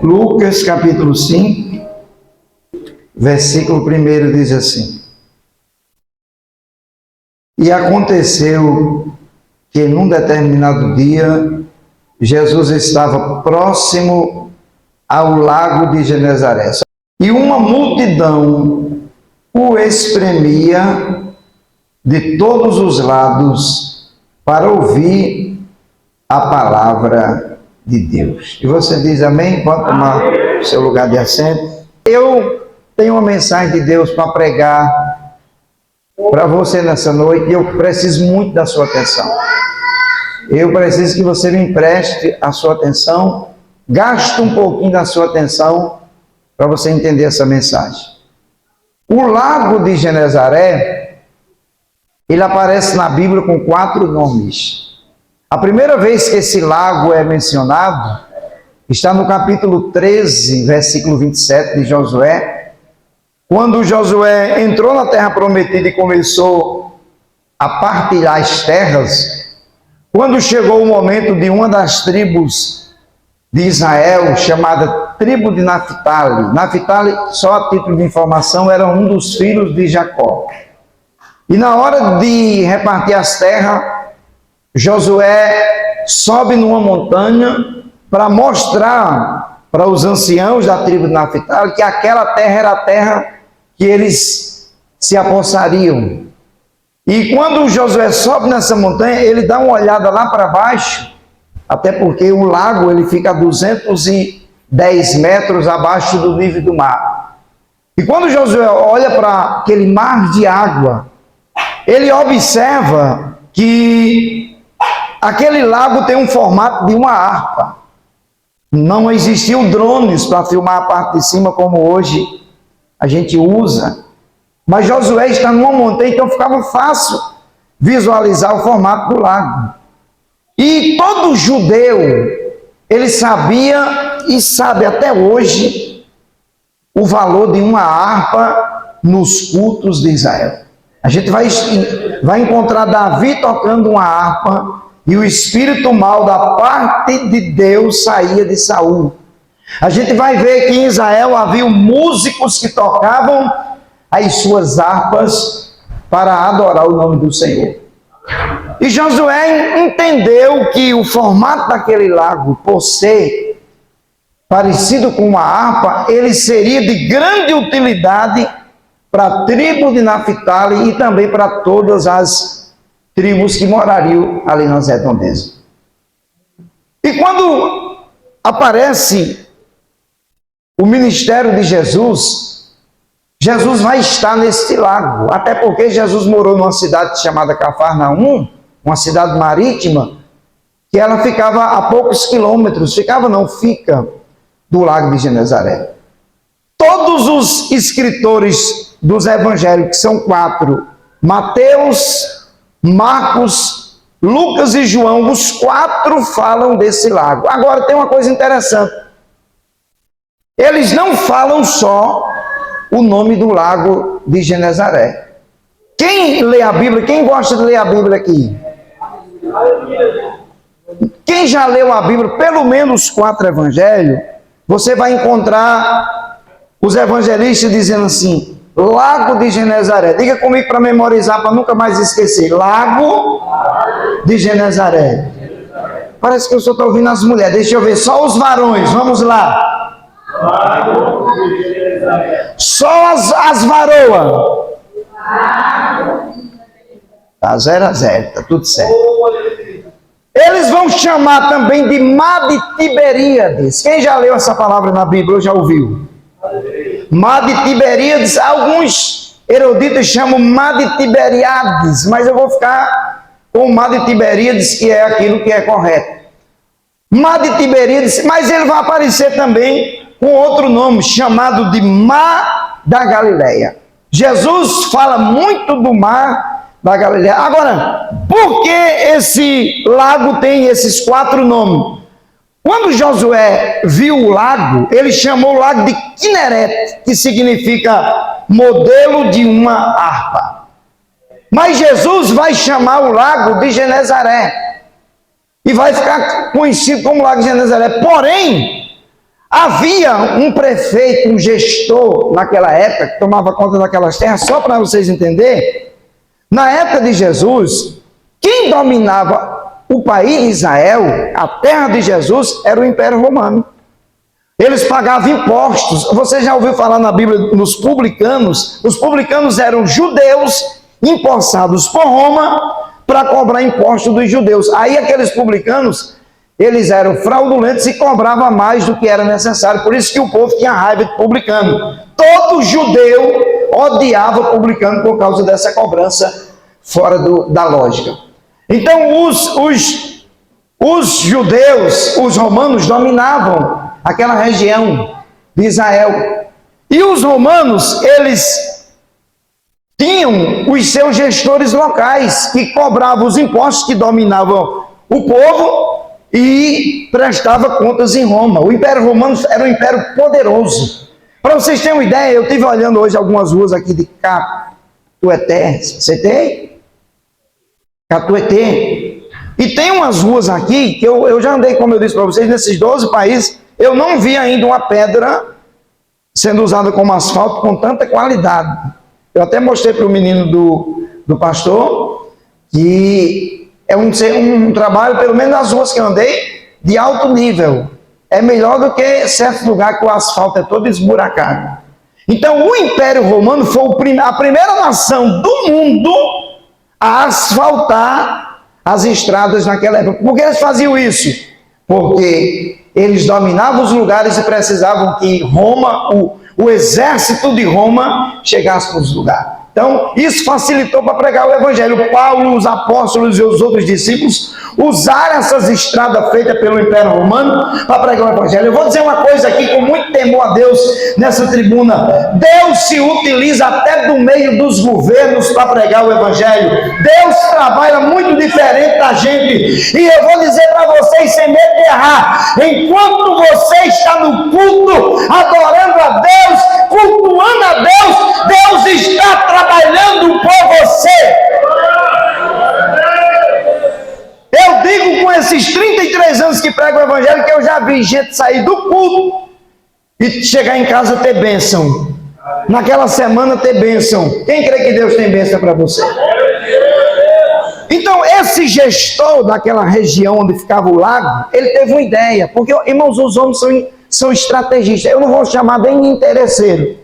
Lucas capítulo 5, versículo 1 diz assim: E aconteceu que num determinado dia, Jesus estava próximo ao lago de Genezaré, e uma multidão o espremia de todos os lados para ouvir a palavra de Deus. E você diz amém? Pode tomar o seu lugar de assento. Eu tenho uma mensagem de Deus para pregar para você nessa noite e eu preciso muito da sua atenção. Eu preciso que você me empreste a sua atenção, gaste um pouquinho da sua atenção para você entender essa mensagem. O lago de Genezaré, ele aparece na Bíblia com 4 nomes. A primeira vez que esse lago é mencionado está no capítulo 13, versículo 27 de Josué, quando Josué entrou na terra prometida e começou a partilhar as terras. Quando chegou o momento de uma das tribos de Israel, chamada tribo de Naphtali. Naphtali, só a título de informação, era um dos filhos de Jacó. E na hora de repartir as terras, Josué sobe numa montanha para mostrar para os anciãos da tribo de Naphtali que aquela terra era a terra que eles se apossariam. E quando Josué sobe nessa montanha, ele dá uma olhada lá para baixo, até porque o lago ele fica a 210 metros abaixo do nível do mar. E quando Josué olha para aquele mar de água, ele observa que aquele lago tem um formato de uma harpa. Não existiam drones para filmar a parte de cima como hoje a gente usa. Mas Josué está numa montanha, então ficava fácil visualizar o formato do lago. E todo judeu, ele sabia e sabe até hoje o valor de uma harpa nos cultos de Israel. A gente vai encontrar Davi tocando uma harpa e o espírito mal da parte de Deus saía de Saul. A gente vai ver que em Israel havia músicos que tocavam as suas harpas para adorar o nome do Senhor. E Josué entendeu que o formato daquele lago, por ser parecido com uma harpa, ele seria de grande utilidade para a tribo de Naphtali e também para todas as tribos que morariam ali nas redondezas. E quando aparece o ministério de Jesus, Jesus vai estar neste lago, até porque Jesus morou numa cidade chamada Cafarnaum, uma cidade marítima, que ela ficava a poucos quilômetros, fica do lago de Genezaré. Todos os escritores dos evangelhos, que são 4, Mateus, Marcos, Lucas e João, os 4 falam desse lago. Agora tem uma coisa interessante. Eles não falam só o nome do lago de Genezaré. Quem lê a Bíblia, quem gosta de ler a Bíblia aqui? Quem já leu a Bíblia, pelo menos 4 evangelhos, você vai encontrar os evangelistas dizendo assim, lago de Genezaré. Diga comigo para memorizar, para nunca mais esquecer. Lago de Genezaré. Parece que eu só estou ouvindo as mulheres. Deixa eu ver, só os varões, vamos lá. Só as varoas. Tá 0-0, tá tudo certo. Eles vão chamar também de Mar de Tiberíades. Quem já leu essa palavra na Bíblia ou já ouviu? Mar de Tiberíades, alguns eruditos chamam Mar de Tiberiades, mas eu vou ficar com o Mar de Tiberíades, que é aquilo que é correto. Mar de Tiberíades, mas ele vai aparecer também com outro nome, chamado de Mar da Galileia. Jesus fala muito do Mar da Galileia. Agora, por que esse lago tem esses 4 nomes? Quando Josué viu o lago, ele chamou o lago de Kineret, que significa modelo de uma harpa. Mas Jesus vai chamar o lago de Genezaré. E vai ficar conhecido como lago de Genezaré. Porém, Havia um prefeito, um gestor naquela época, que tomava conta daquelas terras, só para vocês entenderem. Na época de Jesus, quem dominava o país de Israel, a terra de Jesus, era o Império Romano. Eles pagavam impostos. Você já ouviu falar na Bíblia nos publicanos? Os publicanos eram judeus empossados por Roma para cobrar imposto dos judeus. Aí aqueles publicanos, eles eram fraudulentos e cobravam mais do que era necessário. Por isso que o povo tinha raiva de publicano. Todo judeu odiava publicano por causa dessa cobrança fora da lógica. Então os judeus, os romanos dominavam aquela região de Israel. E os romanos, eles tinham os seus gestores locais que cobravam os impostos, que dominavam o povo e prestava contas em Roma. O Império Romano era um império poderoso. Para vocês terem uma ideia, eu estive olhando hoje algumas ruas aqui de Catueté. Você tem? Catueté. E tem umas ruas aqui que eu já andei, como eu disse para vocês, nesses 12 países, eu não vi ainda uma pedra sendo usada como asfalto com tanta qualidade. Eu até mostrei para o menino do pastor que é um trabalho, pelo menos nas ruas que eu andei, de alto nível. É melhor do que certo lugar que o asfalto é todo esburacado. Então o Império Romano foi a primeira nação do mundo a asfaltar as estradas naquela época. Por que eles faziam isso? Porque eles dominavam os lugares e precisavam que Roma, o exército de Roma, chegasse nos lugares. Então, isso facilitou para pregar o Evangelho. Paulo, os apóstolos e os outros discípulos usaram essas estradas feitas pelo Império Romano para pregar o Evangelho. Eu vou dizer uma coisa aqui com muito temor a Deus nessa tribuna. Deus se utiliza até do meio dos governos para pregar o Evangelho. Deus trabalha muito diferente da gente. E eu vou dizer para vocês sem medo de errar. Enquanto você está no culto, adorando a Deus, cultuando a Deus, Deus está trabalhando por você. Eu digo com esses 33 anos que prego o Evangelho que eu já vi gente sair do culto e chegar em casa ter bênção. Naquela semana ter bênção. Quem crê que Deus tem bênção para você? Então esse gestor daquela região onde ficava o lago, ele teve uma ideia. Porque, irmãos, os homens são estrategistas. Eu não vou chamar bem de interesseiro.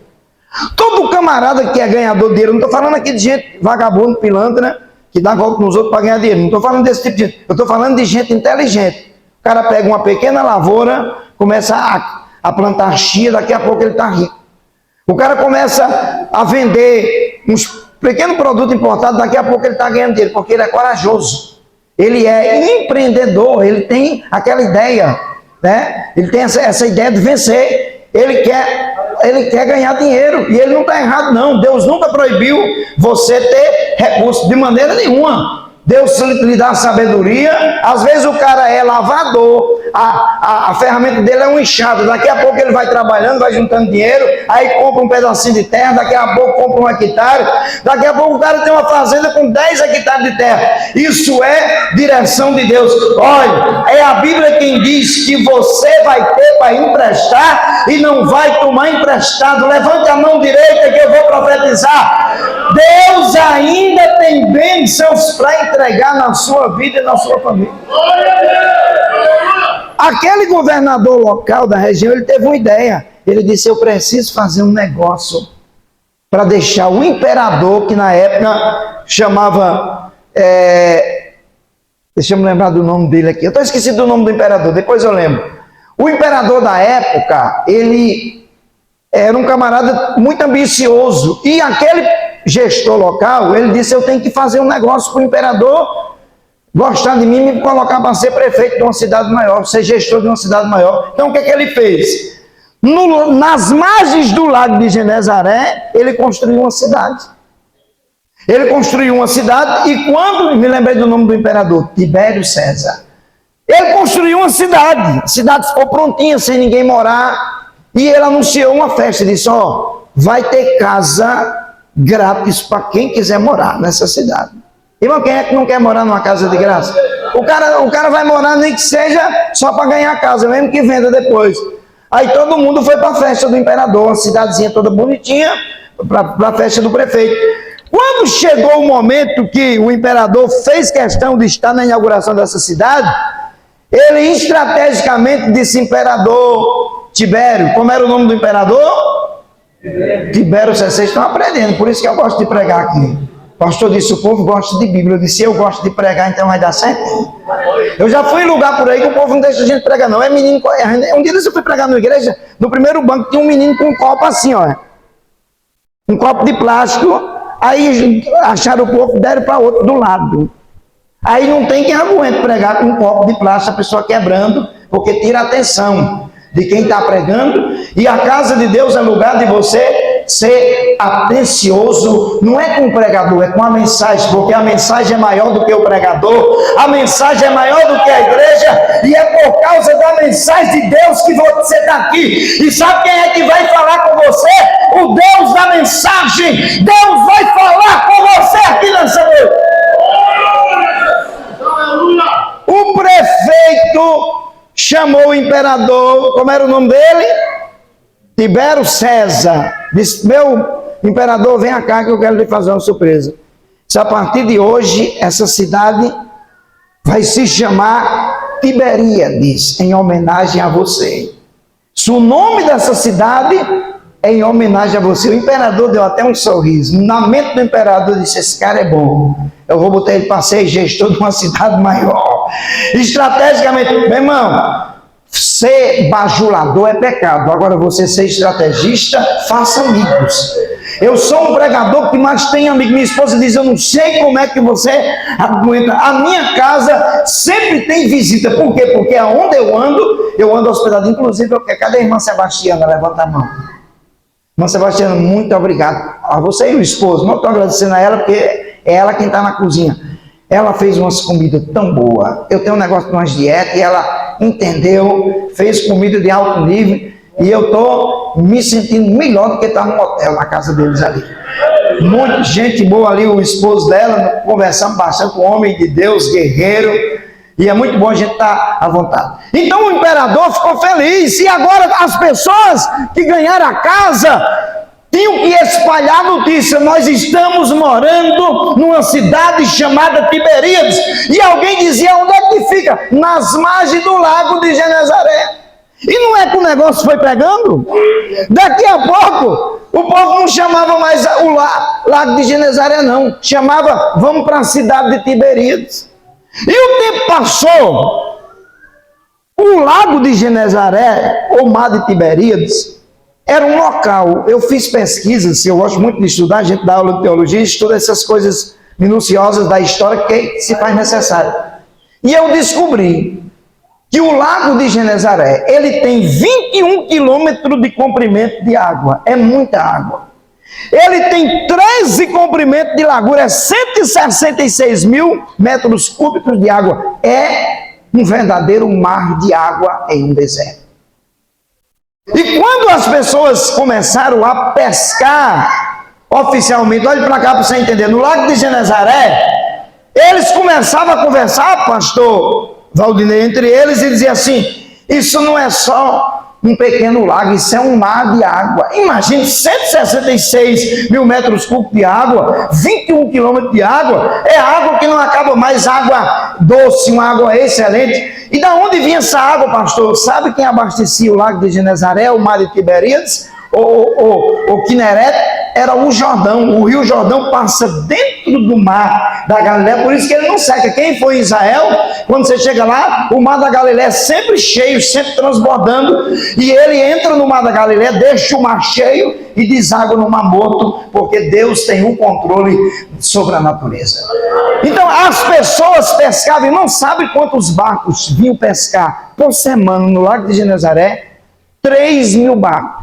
Todo camarada que é ganhador de dinheiro, não estou falando aqui de gente vagabundo, pilantra, que dá golpe nos outros para ganhar dinheiro. Não estou falando desse tipo de gente. Eu estou falando de gente inteligente. O cara pega uma pequena lavoura, começa a plantar chia, daqui a pouco ele está rico. O cara começa a vender uns pequenos produtos importados, daqui a pouco ele está ganhando dinheiro, porque ele é corajoso. Ele é empreendedor, ele tem aquela ideia, né? Ele tem essa ideia de vencer. Ele quer ganhar dinheiro, e ele não está errado não. Deus nunca proibiu você ter recursos, de maneira nenhuma. Deus lhe dá sabedoria. Às vezes o cara é lavador, a ferramenta dele é um enxado. Daqui a pouco ele vai trabalhando, vai juntando dinheiro, aí compra um pedacinho de terra, daqui a pouco compra um hectare, daqui a pouco o cara tem uma fazenda com 10 hectares de terra. Isso é direção de Deus. Olha, é a Bíblia quem diz que você vai ter para emprestar e não vai tomar emprestado. Levante a mão direita que eu vou profetizar. Deus ainda tem bênçãos para entregar na sua vida e na sua família. Aquele governador local da região, ele teve uma ideia. Ele disse: eu preciso fazer um negócio para deixar o imperador, que na época chamava... deixa eu me lembrar do nome dele aqui. Eu estou esquecido do nome do imperador, depois eu lembro. O imperador da época, ele era um camarada muito ambicioso. E aquele gestor local, ele disse: eu tenho que fazer um negócio para o imperador gostar de mim e me colocar para ser prefeito de uma cidade maior, ser gestor de uma cidade maior. Então o que ele fez? Nas margens do lago de Genezaré, ele construiu uma cidade. Ele construiu uma cidade e quando, me lembrei do nome do imperador, Tibério César, ele construiu uma cidade. A cidade ficou prontinha, sem ninguém morar, e ele anunciou uma festa, disse: ó, vai ter casa grátis para quem quiser morar nessa cidade. Irmão, quem é que não quer morar numa casa de graça? O cara vai morar nem que seja só para ganhar a casa, mesmo que venda depois. Aí todo mundo foi para a festa do imperador, uma cidadezinha toda bonitinha, para a festa do prefeito. Quando chegou o momento que o imperador fez questão de estar na inauguração dessa cidade, ele estrategicamente disse: imperador Tibério. Como era o nome do imperador? Tibério. Vocês estão aprendendo, por isso que eu gosto de pregar aqui. O pastor disse: o povo gosta de Bíblia. Eu disse: eu gosto de pregar, então vai dar certo. Eu já fui em lugar por aí que o povo não deixa a gente pregar, não. É menino. Um dia eu fui pregar na igreja, no primeiro banco tinha um menino com um copo assim, ó. Um copo de plástico. Aí acharam o povo, deram para outro do lado. Aí não tem quem aguente pregar com um copo de plástico, a pessoa quebrando, porque tira a atenção de quem está pregando. E a casa de Deus é lugar de você ser atencioso, não é com o pregador, é com a mensagem, porque a mensagem é maior do que o pregador, a mensagem é maior do que a igreja, e é por causa da mensagem de Deus que você está aqui. E sabe quem é que vai falar com você? O Deus da mensagem. Deus vai falar com você aqui nessa noite. O prefeito chamou o imperador, como era o nome dele? Tibério César. Disse: meu imperador, vem cá que eu quero lhe fazer uma surpresa. Se a partir de hoje essa cidade vai se chamar Tiberíades, em homenagem a você. Se o nome dessa cidade é em homenagem a você. O imperador deu até um sorriso. Na mente do imperador disse: esse cara é bom, eu vou botar ele para ser gestor de uma cidade maior. Estrategicamente, meu irmão, ser bajulador é pecado. Agora, você ser estrategista, faça amigos. Eu sou um pregador que mais tem amigo. Minha esposa diz: eu não sei como é que você aguenta. A minha casa sempre tem visita. Por quê? Porque aonde eu ando hospedado. Inclusive, cadê a irmã Sebastiana? Levanta a mão. Irmã Sebastiana, muito obrigado a você e o esposo. Não estou agradecendo a ela, porque é ela quem está na cozinha. Ela fez umas comidas tão boas. Eu tenho um negócio de umas dietas e ela entendeu, fez comida de alto nível. E eu estou me sentindo melhor do que estar no hotel, na casa deles ali. Muita gente boa ali, o esposo dela, conversando bastante com o homem de Deus, guerreiro. E é muito bom a gente estar à vontade. Então o imperador ficou feliz. E agora as pessoas que ganharam a casa tinham que espalhar a notícia: nós estamos morando numa cidade chamada Tiberíades. E alguém dizia: onde é que fica? Nas margens do lago de Genezaré. E não é que o negócio foi pegando? Daqui a pouco, o povo não chamava mais o lago de Genezaré, não. Chamava: vamos para a cidade de Tiberíades. E o tempo passou. O lago de Genezaré, ou mar de Tiberíades, era um local. Eu fiz pesquisas, eu gosto muito de estudar, a gente dá aula de teologia, estuda essas coisas minuciosas da história que se faz necessário. E eu descobri que o lago de Genezaré, ele tem 21 quilômetros de comprimento de água. É muita água. Ele tem 13 comprimentos de largura, é 166 mil metros cúbicos de água. É um verdadeiro mar de água em um deserto. E quando as pessoas começaram a pescar oficialmente, olhe para cá para você entender, no lago de Genezaré, eles começavam a conversar, pastor Valdinei, entre eles, e diziam assim: isso não é só um pequeno lago, isso é um mar de água. Imagine 166 mil metros cúbicos de água, 21 quilômetros de água, é água que não acaba mais, água doce, uma água excelente. E da onde vinha essa água, pastor? Sabe quem abastecia o lago de Genezaré, o mar de Tiberíades, o Quinerete? Era o Jordão. O rio Jordão passa dentro do mar da Galileia, por isso que ele não seca. Quem foi em Israel, quando você chega lá, o mar da Galileia é sempre cheio, sempre transbordando, e ele entra no mar da Galileia, deixa o mar cheio e deságua no mar morto, porque Deus tem um controle sobre a natureza. Então as pessoas pescavam, e não sabe quantos barcos vinham pescar por semana no lago de Genezaré? 3.000 barcos.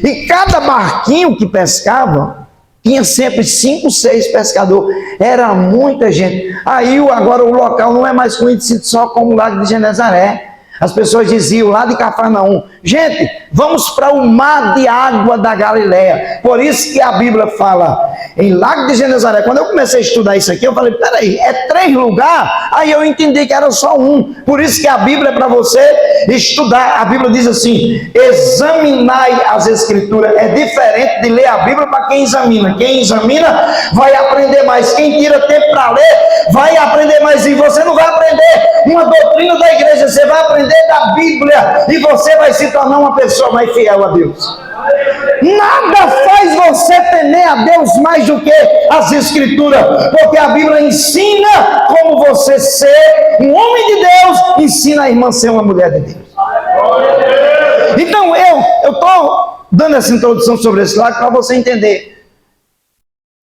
E cada barquinho que pescava tinha sempre 5, 6 pescadores. Era muita gente. Aí agora o local não é mais conhecido só como o lago de Genezaré. As pessoas diziam lá de Cafarnaum: gente, vamos para o mar de água da Galileia. Por isso que a Bíblia fala em Lago de Genezaré. Quando eu comecei a estudar isso aqui, eu falei: peraí, é 3 lugares? Aí eu entendi que era só um. Por isso que a Bíblia é para você estudar. A Bíblia diz assim: examinai as Escrituras. É diferente de ler a Bíblia para quem examina. Quem examina vai aprender mais. Quem tira tempo para ler vai aprender mais. E você não vai aprender uma doutrina da igreja, você vai aprender da Bíblia e você vai se tornar uma pessoa mais fiel a Deus. Nada faz você temer a Deus mais do que as Escrituras, porque a Bíblia ensina como você ser um homem de Deus, ensina a irmã a ser uma mulher de Deus. Então eu estou dando essa introdução sobre esse lago para você entender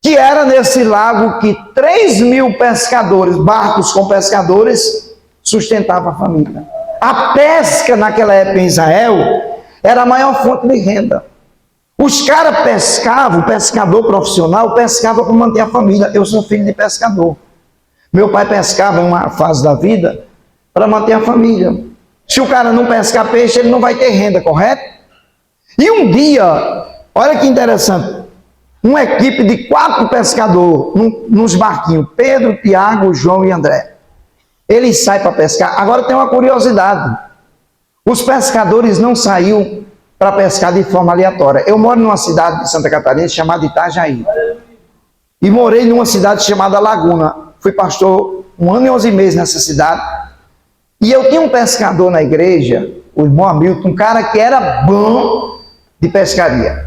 que era nesse lago que 3.000 pescadores, barcos com pescadores, sustentavam a família. A pesca naquela época em Israel era a maior fonte de renda. Os caras pescavam, o pescador profissional pescava para manter a família. Eu sou filho de pescador. Meu pai pescava em uma fase da vida para manter a família. Se o cara não pescar peixe, ele não vai ter renda, correto? E um dia, olha que interessante, uma equipe de 4 pescadores nos barquinhos, Pedro, Tiago, João e André. Eles saem para pescar. Agora tem uma curiosidade. Os pescadores não saíam para pescar de forma aleatória. Eu moro numa cidade de Santa Catarina chamada Itajaí. E morei numa cidade chamada Laguna. Fui pastor 1 ano e 11 meses nessa cidade. E eu tinha um pescador na igreja, o irmão Hamilton, um cara que era bom de pescaria.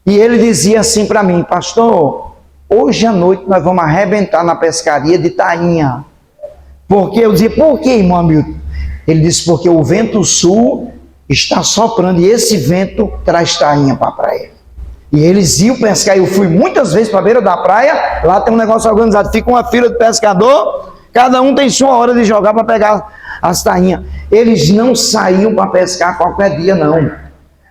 E ele dizia assim para mim: pastor, hoje à noite nós vamos arrebentar na pescaria de tainha. Porque eu dizia: por que, irmão Hamilton? Ele disse: porque o vento sul está soprando e esse vento traz tainha para a praia. E eles iam pescar. Eu fui muitas vezes para a beira da praia, lá tem um negócio organizado, fica uma fila de pescador, cada um tem sua hora de jogar para pegar as tainhas. Eles não saíam para pescar qualquer dia, não.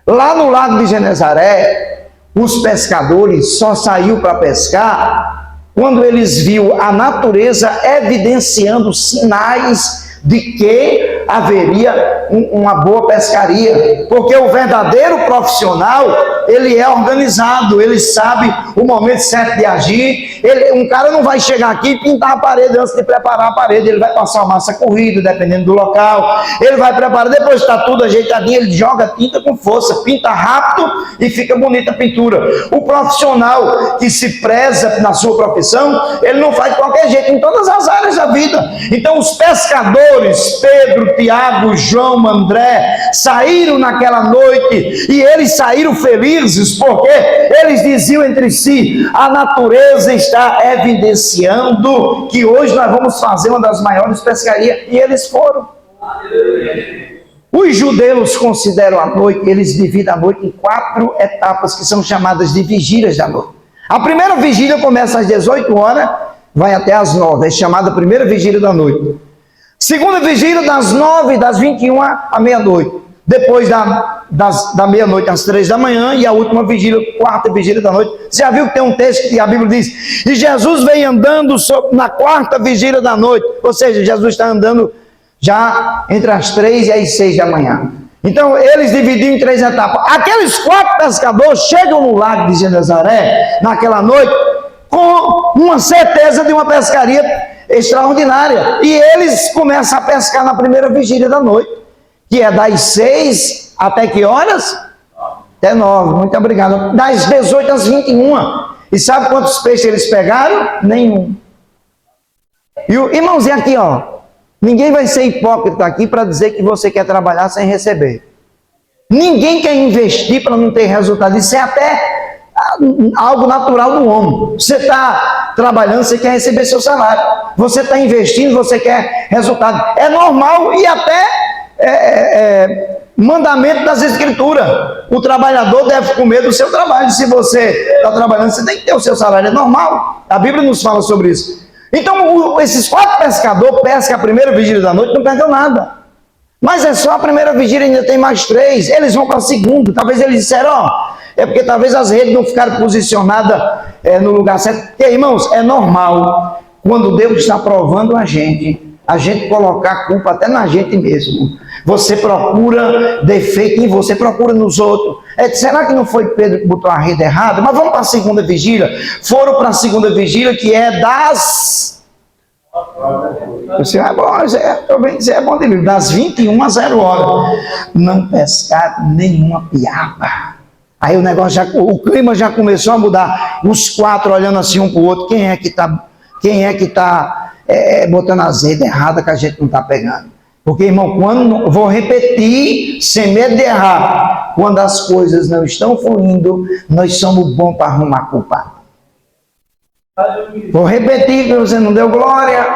Lá no Lago de Genezaré, os pescadores só saíam para pescar quando eles viam a natureza evidenciando sinais de que haveria uma boa pescaria, porque o verdadeiro profissional, ele é organizado, ele sabe o momento certo de agir. Um cara não vai chegar aqui e pintar a parede antes de preparar a parede, ele vai passar uma massa corrida, dependendo do local, ele vai preparar, depois está tudo ajeitadinho, ele joga tinta com força, pinta rápido e fica bonita a pintura. O profissional que se preza na sua profissão, ele não faz de qualquer jeito, em todas as áreas da vida. Então os pescadores, Pedro, Tiago, João, André, saíram naquela noite e eles saíram felizes porque eles diziam entre si: a natureza está evidenciando que hoje nós vamos fazer uma das maiores pescarias. E eles foram. Os judeus consideram a noite, eles dividem a noite em 4 etapas que são chamadas de vigílias da noite. A primeira vigília começa às 18 horas, vai até às 9, é chamada primeira vigília da noite. Segunda vigília das 9, das 21 à meia-noite. Depois da meia-noite às 3 da manhã. E a última vigília, 4ª vigília da noite. Você já viu que tem um texto que a Bíblia diz: e Jesus vem andando na 4ª vigília da noite. Ou seja, Jesus está andando já entre as 3 e as 6 da manhã. Então eles dividiram em 3 etapas. Aqueles 4 pescadores chegam no Lago de Genezaré naquela noite com uma certeza de uma pescaria extraordinária. E eles começam a pescar na primeira vigília da noite, que é das 6 até que horas? Até 9, muito obrigado. Das 18 às 21. E sabe quantos peixes eles pegaram? Nenhum. E o irmãozinho aqui, ó, ninguém vai ser hipócrita aqui para dizer que você quer trabalhar sem receber. Ninguém quer investir para não ter resultado. Isso é até algo natural do homem. Você está trabalhando, você quer receber seu salário. Você está investindo, você quer resultado. É normal e até mandamento das Escrituras. O trabalhador deve comer do seu trabalho. Se você está trabalhando, você tem que ter o seu salário. É normal. A Bíblia nos fala sobre isso. Então, esses 4 pescadores pescam a primeira vigília da noite, não perdeu nada. Mas é só a primeira vigília, ainda tem mais 3. Eles vão para a segunda. Talvez eles disseram: ó, é porque talvez as redes não ficaram posicionadas no lugar certo. Porque, irmãos, é normal, quando Deus está provando a a gente colocar a culpa até na gente mesmo. Você procura defeito em você, procura nos outros. Será que não foi Pedro que botou a rede errada? Mas vamos para a segunda vigília. Foram para a segunda vigília, que é das... Você é bom, isso é bom de mim. Das 21 às 0 horas. Não pescar nenhuma piaba. Aí o negócio o clima já começou a mudar. Os quatro olhando assim um para o outro. Quem é que está botando azeite errada que a gente não está pegando? Porque, irmão, vou repetir, sem medo de errar, quando as coisas não estão fluindo, nós somos bons para arrumar culpa. Vou repetir, que você não deu glória.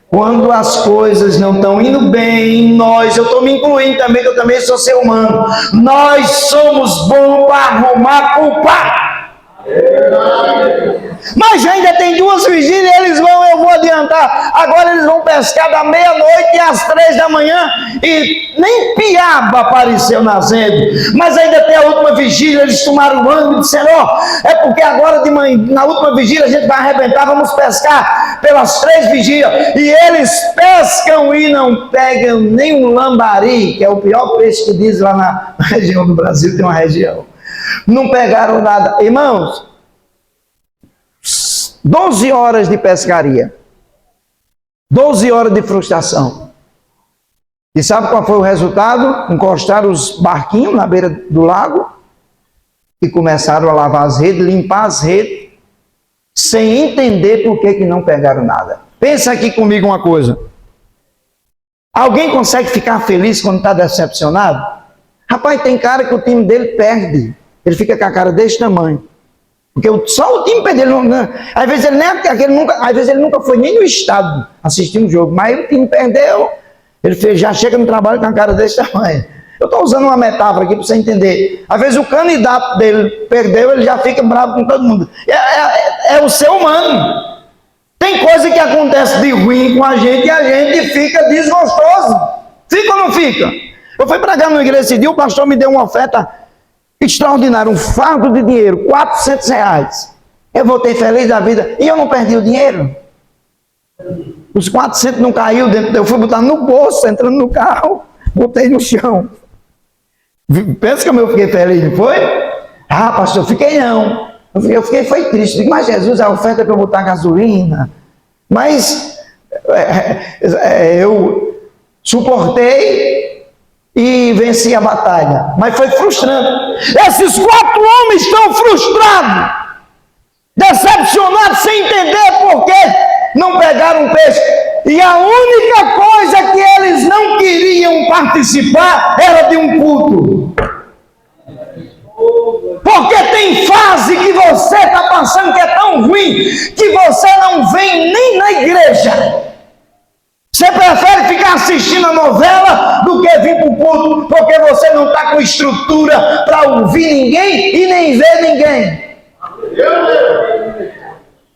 Quando as coisas não estão indo bem, eu estou me incluindo também, que eu também sou ser humano, nós somos bons para arrumar culpa. Mas ainda tem 2 vigílias, eu vou adiantar, agora eles vão pescar da meia-noite às 3 da manhã, e nem piaba apareceu nascendo. Mas ainda tem a última vigília, eles tomaram ânimo e disseram, é porque agora de manhã, na última vigília a gente vai arrebentar, vamos pescar pelas 3 vigílias, e eles pescam e não pegam nem um lambari, que é o pior peixe que diz lá na região do Brasil, tem uma região. Não pegaram nada. Irmãos, 12 horas de pescaria, 12 horas de frustração. E sabe qual foi o resultado? Encostaram os barquinhos na beira do lago e começaram a lavar as redes, limpar as redes, sem entender por que não pegaram nada. Pensa aqui comigo uma coisa. Alguém consegue ficar feliz quando está decepcionado? Rapaz, tem cara que o time dele perde. Ele fica com a cara desse tamanho. Porque só o time perdeu. Às vezes ele nunca foi nem no estádio assistir um jogo. Mas o time perdeu. Ele já chega no trabalho com a cara desse tamanho. Eu estou usando uma metáfora aqui para você entender. Às vezes o candidato dele perdeu, ele já fica bravo com todo mundo. É o ser humano. Tem coisa que acontece de ruim com a gente e a gente fica desgostoso. Fica ou não fica? Eu fui pregar numa igreja esse dia, o pastor me deu uma oferta extraordinária, um fardo de dinheiro, R$400. Eu voltei feliz da vida e eu não perdi o dinheiro. Os 400 não caiu dentro, eu fui botar no bolso, entrando no carro, botei no chão. Pensa como eu fiquei feliz, não foi? Ah, pastor, fiquei não. Eu fiquei, foi triste. Digo, mas Jesus, a oferta é para eu botar gasolina. Mas eu suportei e venci a batalha. Mas foi frustrante. Esses 4 homens estão frustrados, decepcionados, sem entender por que não pegaram peixe. E a única coisa que eles não queriam participar era de um culto. Porque tem fase que você está passando que é tão ruim que você não vem nem na igreja. Você prefere ficar assistindo a novela do que vir para o culto, porque você não está com estrutura para ouvir ninguém e nem ver ninguém.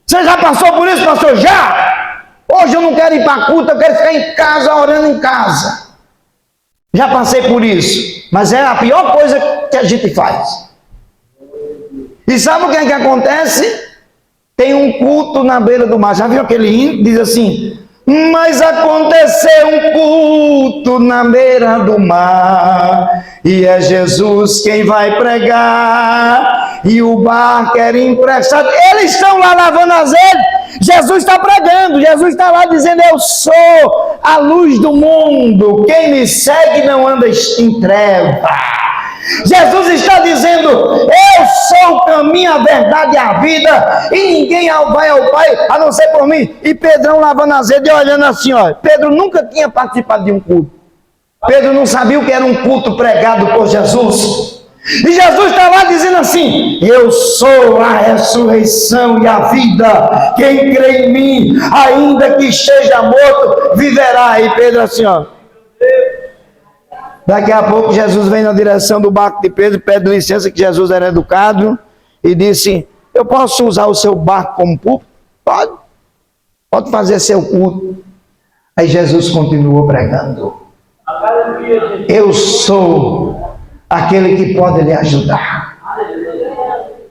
Você já passou por isso, pastor? Já? Hoje eu não quero ir para culto, eu quero ficar em casa, orando em casa. Já passei por isso, mas é a pior coisa que a gente faz. E sabe o que é que acontece? Tem um culto na beira do mar. Já viu aquele hino? Diz assim: mas aconteceu um culto na beira do mar, e é Jesus quem vai pregar, e o barco era emprestado. Eles estão lá lavando as redes, Jesus está pregando, Jesus está lá dizendo: eu sou a luz do mundo, quem me segue não anda em treva. Jesus está dizendo: eu sou o caminho, a verdade e a vida, e ninguém vai ao Pai a não ser por mim. E Pedrão lavando as redes e olhando assim, ó. Pedro nunca tinha participado de um culto. Pedro não sabia o que era um culto pregado por Jesus. E Jesus está lá dizendo assim: eu sou a ressurreição e a vida, quem crê em mim, ainda que esteja morto, viverá. E Pedro assim, ó. Daqui a pouco Jesus vem na direção do barco de Pedro, pede licença, que Jesus era educado, e disse: eu posso usar o seu barco como púlpito? Pode fazer seu culto. Aí Jesus continuou pregando: eu sou aquele que pode lhe ajudar.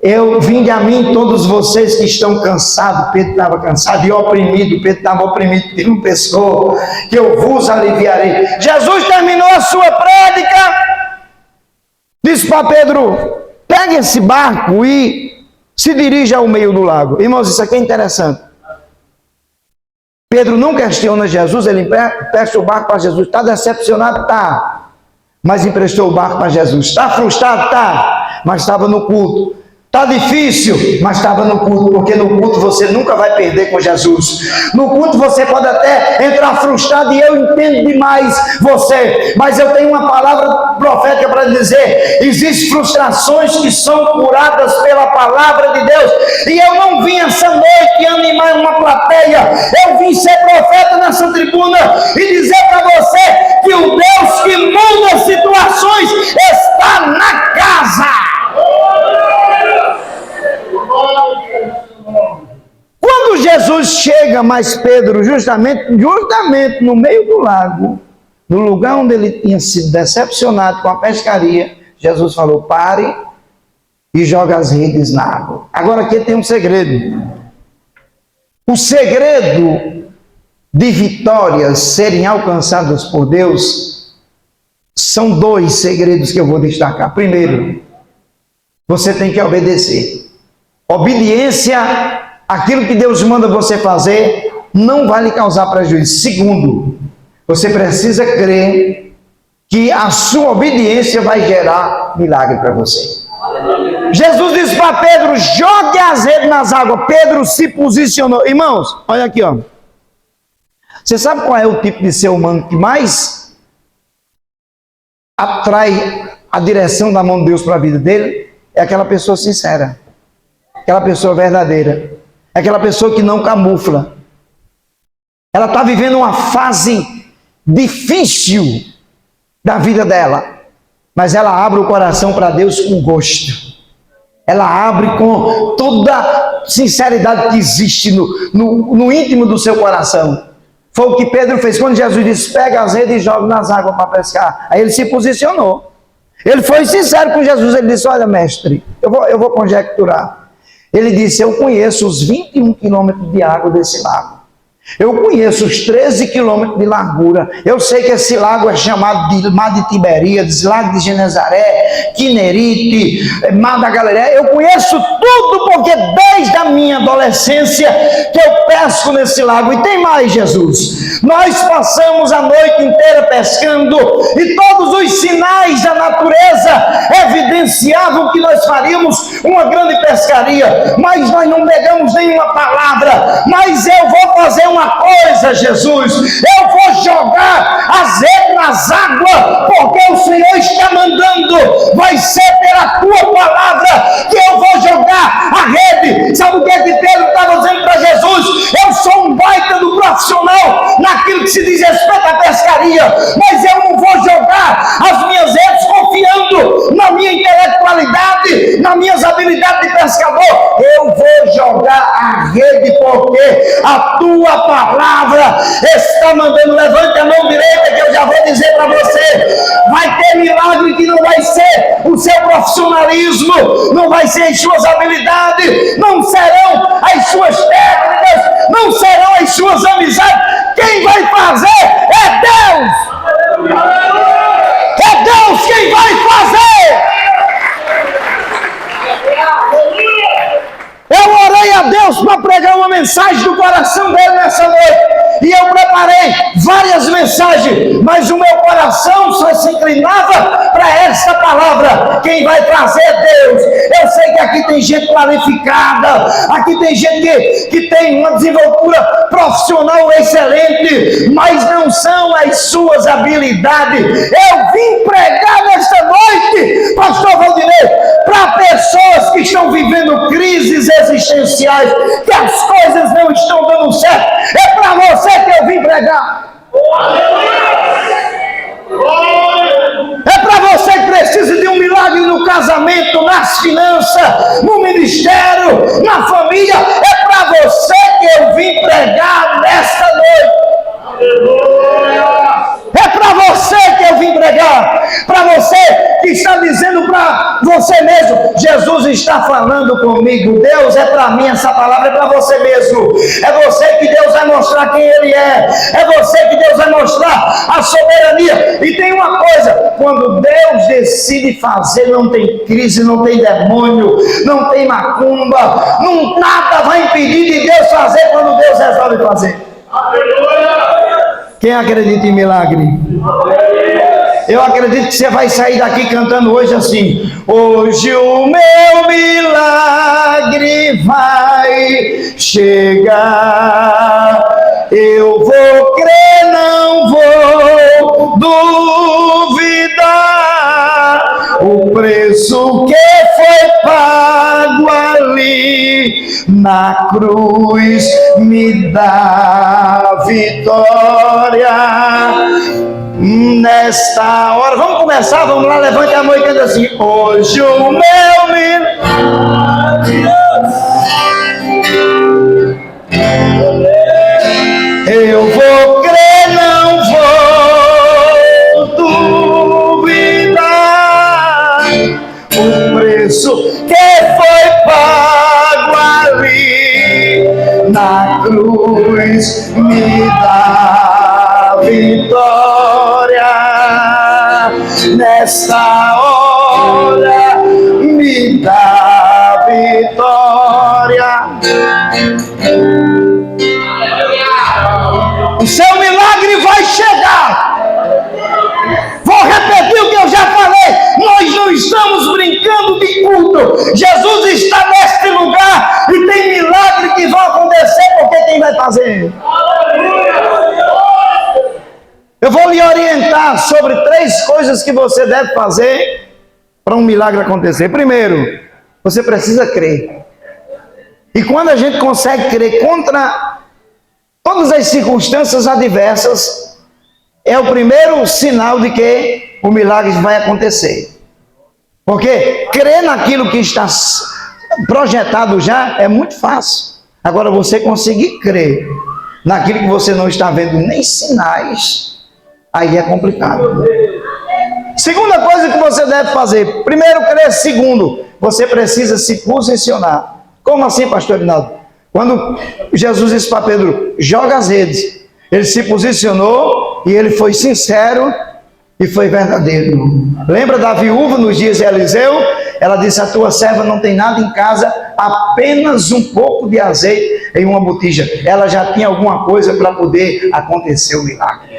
Eu vinde a mim todos vocês que estão cansados. Pedro estava cansado e oprimido. Pedro estava oprimido porque não pescou. Que eu vos aliviarei. Jesus terminou a sua prédica. Disse para Pedro: pegue esse barco e se dirija ao meio do lago. Irmãos, isso aqui é interessante. Pedro não questiona Jesus, ele empresta o barco para Jesus. Está decepcionado? Está. Mas emprestou o barco para Jesus. Está frustrado? Está. Mas estava no culto. Está difícil, mas estava no culto, porque no culto você nunca vai perder com Jesus. No culto você pode até entrar frustrado, e eu entendo demais você, mas eu tenho uma palavra profética para dizer: existem frustrações que são curadas pela palavra de Deus, e eu não vim essa noite animar uma plateia, eu vim ser profeta nessa tribuna e dizer para você que o Deus que muda situações está na casa. Quando Jesus chega, mais Pedro, justamente no meio do lago, no lugar onde ele tinha sido decepcionado com a pescaria, Jesus falou: pare e joga as redes na água. Agora aqui tem um segredo. O segredo de vitórias serem alcançadas por Deus são dois segredos que eu vou destacar. Primeiro, você tem que obedecer. Obediência, aquilo que Deus manda você fazer, não vai lhe causar prejuízo. Segundo, você precisa crer que a sua obediência vai gerar milagre para você. Jesus disse para Pedro: jogue as redes nas águas. Pedro se posicionou. Irmãos, olha aqui, ó. Você sabe qual é o tipo de ser humano que mais atrai a direção da mão de Deus para a vida dele? É aquela pessoa sincera, aquela pessoa verdadeira, aquela pessoa que não camufla. Ela está vivendo uma fase difícil da vida dela, mas ela abre o coração para Deus com gosto. Ela abre com toda sinceridade que existe no íntimo do seu coração. Foi o que Pedro fez quando Jesus disse: pega as redes e joga nas águas para pescar. Aí ele se posicionou. Ele foi sincero com Jesus. Ele disse: olha, mestre, eu vou conjecturar. Ele disse: eu conheço os 21 quilômetros de água desse lago. Eu conheço os 13 quilômetros de largura. Eu sei que esse lago é chamado de Mar de Tiberíades, Lago de Genezaré, Quinerite, Mar da Galileia. Eu conheço tudo, porque desde a minha adolescência que eu pesco nesse lago. E tem mais, Jesus. Nós passamos a noite inteira pescando e todos os sinais da natureza evidenciavam que nós faríamos uma grande pescaria. Mas nós não pegamos nenhuma palavra. Mas eu vou fazer uma coisa, Jesus: eu vou jogar as redes nas águas, porque o Senhor está mandando. Vai ser pela tua palavra que eu vou jogar a rede. Sabe o que é que Pedro estava dizendo para Jesus? Eu sou um baita do profissional naquilo que se diz respeito à pescaria, mas eu não vou jogar as minhas redes confiando na minha intelectualidade, nas minhas habilidades de pescador. Eu vou jogar a rede porque a tua palavra está mandando. Levante a mão direita que eu já vou dizer para você: vai ter milagre que não vai ser o seu profissionalismo, não vai ser as suas habilidades, não serão as suas técnicas, não serão as suas amizades. Quem vai fazer é Deus. É Deus quem vai fazer. Eu orei a Deus para pregar uma mensagem do coração dele nessa noite. E eu preparei várias mensagens, mas o meu coração só se inclinava para essa palavra: quem vai fazer é Deus. Eu sei que aqui tem gente qualificada, aqui tem gente que tem uma desenvoltura profissional excelente, mas não são as suas habilidades. Eu vim pregar nesta noite, pastor Valdinei, para pessoas que estão vivendo crises existenciais, que as coisas não estão dando certo. É para você que eu vim pregar. É para você que precisa de um milagre no casamento, nas finanças, no ministério, na família. É para você que eu vim pregar nesta noite. É para você que eu vim pregar, para você que está dizendo para você mesmo, Jesus está falando comigo, Deus é para mim, essa palavra é para você mesmo, é você que Deus vai mostrar quem Ele é você que Deus vai mostrar a soberania. E tem uma coisa, quando Deus decide fazer, não tem crise, não tem demônio, não tem macumba, nada vai impedir de Deus fazer quando Deus resolve fazer. Quem acredita em milagre? Eu acredito que você vai sair daqui cantando hoje assim: hoje o meu milagre vai chegar. Eu vou crer, não vou duvidar. O preço que foi pago ali na cruz me dá vitória. Nesta hora, vamos começar, vamos lá, levante a mão e canta assim: hoje o meu milagre, eu vou crer, não vou duvidar. O preço que foi pago ali na cruz me dá vitória. Nesta hora me dá vitória. O seu milagre vai chegar. Vou repetir o que eu já falei. Nós não estamos brincando de culto. Jesus está neste lugar e tem milagre que vão acontecer, porque quem vai fazer? Eu vou lhe orientar sobre 3 coisas que você deve fazer para um milagre acontecer. Primeiro, você precisa crer. E quando a gente consegue crer contra todas as circunstâncias adversas, é o primeiro sinal de que o milagre vai acontecer. Porque crer naquilo que está projetado já é muito fácil. Agora, você conseguir crer naquilo que você não está vendo nem sinais, aí é complicado. Segunda coisa que você deve fazer: primeiro, crer. Segundo, você precisa se posicionar. Como assim, pastor Rinaldo? Quando Jesus disse para Pedro: joga as redes, ele se posicionou e ele foi sincero e foi verdadeiro. Lembra da viúva nos dias de Eliseu? Ela disse: a tua serva não tem nada em casa, apenas um pouco de azeite em uma botija. Ela já tinha alguma coisa para poder acontecer o milagre.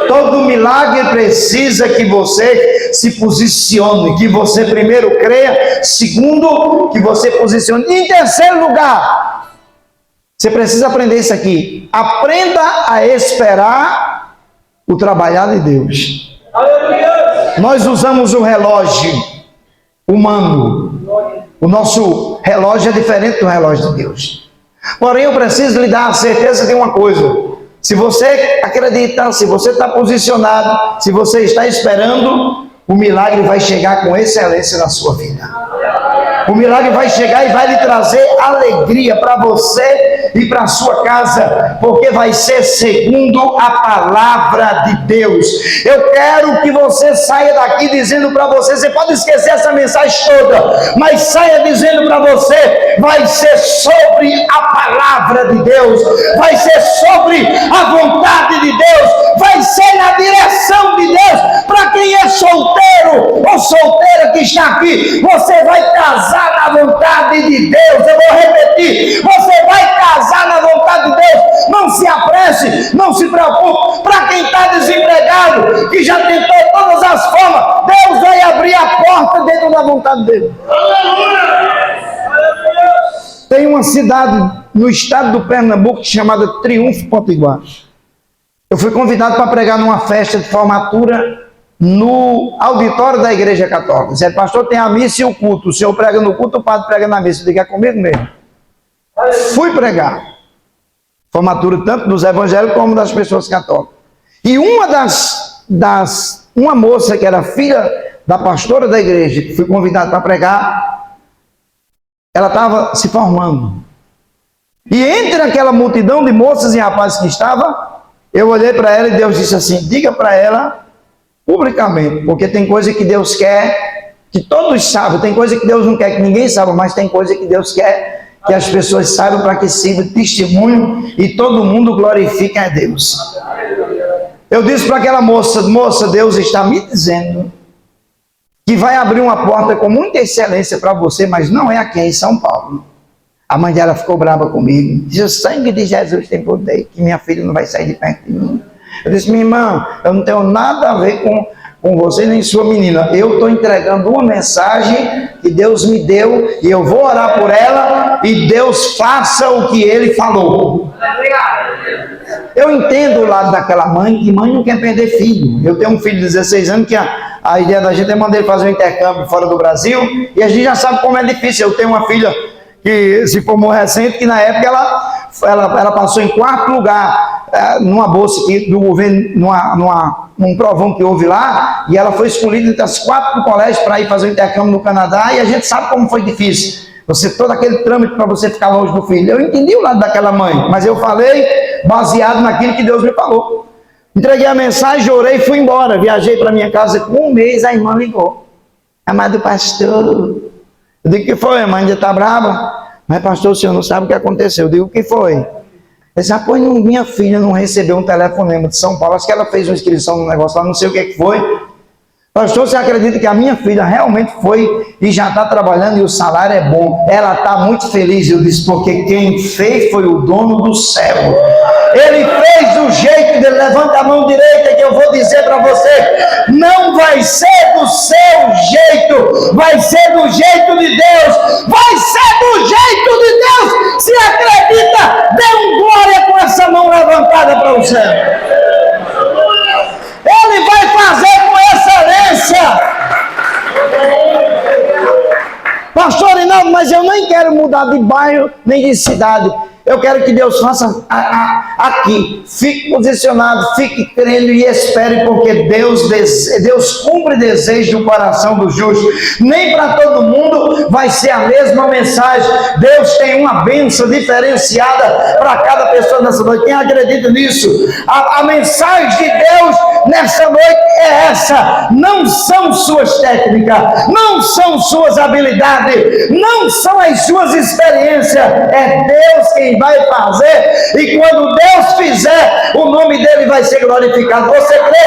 Todo milagre precisa que você se posicione, que você primeiro creia, segundo, que você posicione. E em terceiro lugar, você precisa aprender isso aqui: aprenda a esperar o trabalhar de Deus. Nós usamos o relógio humano. O nosso relógio é diferente do relógio de Deus. Porém, eu preciso lhe dar a certeza de uma coisa: se você acredita, se você está posicionado, se você está esperando, o milagre vai chegar com excelência na sua vida. O milagre vai chegar e vai lhe trazer alegria para você e para a sua casa, porque vai ser segundo a palavra de Deus. Eu quero que você saia daqui dizendo para você pode esquecer essa mensagem toda, mas saia dizendo para você: vai ser sobre a palavra de Deus, vai ser sobre a vontade de Deus, vai ser na direção de Deus. Para quem é solteiro ou solteira que está aqui, você vai casar na vontade de Deus. Eu vou repetir: você vai casar na vontade de Deus. Não se apresse, não se preocupe. Para quem está desempregado, que já tentou todas as formas, Deus vai abrir a porta dentro da vontade dele. Tem uma cidade no estado do Pernambuco chamada Triunfo Potiguar. Eu fui convidado para pregar numa festa de formatura no auditório da Igreja Católica. Disseram: pastor, tem a missa e o culto. O senhor prega no culto, o padre prega na missa. Eu digo: é comigo mesmo. Fui pregar. Formatura tanto dos evangélicos como das pessoas católicas. E uma moça que era filha da pastora da igreja, que fui convidado para pregar, ela estava se formando. E entre aquela multidão de moças e rapazes que estava, Eu olhei para ela e Deus disse assim: diga para ela publicamente, porque tem coisa que Deus quer que todos saibam, tem coisa que Deus não quer que ninguém saiba, mas tem coisa que Deus quer que as pessoas saibam para que sirva de testemunho e todo mundo glorifique a Deus. Eu disse para aquela moça: moça, Deus está me dizendo que vai abrir uma porta com muita excelência para você, mas não é aqui em São Paulo. A mãe dela ficou brava comigo. Disse: o sangue de Jesus tem poder, que minha filha não vai sair de perto de mim. Eu disse: minha irmã, eu não tenho nada a ver com você nem sua menina. Eu estou entregando uma mensagem que Deus me deu e eu vou orar por ela e Deus faça o que Ele falou. Eu entendo o lado daquela mãe, que mãe não quer perder filho. Eu tenho um filho de 16 anos que a ideia da gente é mandar ele fazer um intercâmbio fora do Brasil e a gente já sabe como é difícil. Eu tenho uma filha que se formou recente, que na época ela passou em 4º lugar numa bolsa do governo, num provão que houve lá, e ela foi escolhida entre as 4 do colégio para ir fazer o intercâmbio no Canadá, e a gente sabe como foi difícil. Todo aquele trâmite para você ficar longe do filho. Eu entendi o lado daquela mãe, mas eu falei baseado naquilo que Deus me falou. Entreguei a mensagem, orei e fui embora. Viajei para minha casa com 1 mês, a irmã ligou: amado pastor. Eu digo: o que foi? A mãe já está brava. Mas pastor, o senhor não sabe o que aconteceu. Eu digo: o que foi? Ele disse: pois minha filha não recebeu um telefonema de São Paulo. Acho que ela fez uma inscrição no negócio lá, não sei o que foi. Pastor, você acredita que a minha filha realmente foi e já está trabalhando e o salário é bom? Ela está muito feliz. Eu disse: porque quem fez foi o dono do céu. Ele fez do jeito dele. Levanta a mão direita que eu vou dizer para você: não vai ser do seu jeito, vai ser do jeito de Deus. Vai ser do jeito de Deus. Se acredita, dê um glória com essa mão levantada para o céu. Ele vai fazer com excelência. Pastor Rinaldo, mas eu nem quero mudar de bairro nem de cidade. Eu quero que Deus faça aqui. Fique posicionado, fique crendo e espere, porque Deus cumpre desejo do coração do justo. Nem para todo mundo vai ser a mesma mensagem. Deus tem uma bênção diferenciada para cada pessoa nessa noite. Quem acredita nisso? A mensagem de Deus nessa noite é essa: não são suas técnicas, não são suas habilidades, não são as suas experiências. É Deus quem vai fazer, e quando Deus fizer, o nome dele vai ser glorificado. Você crê?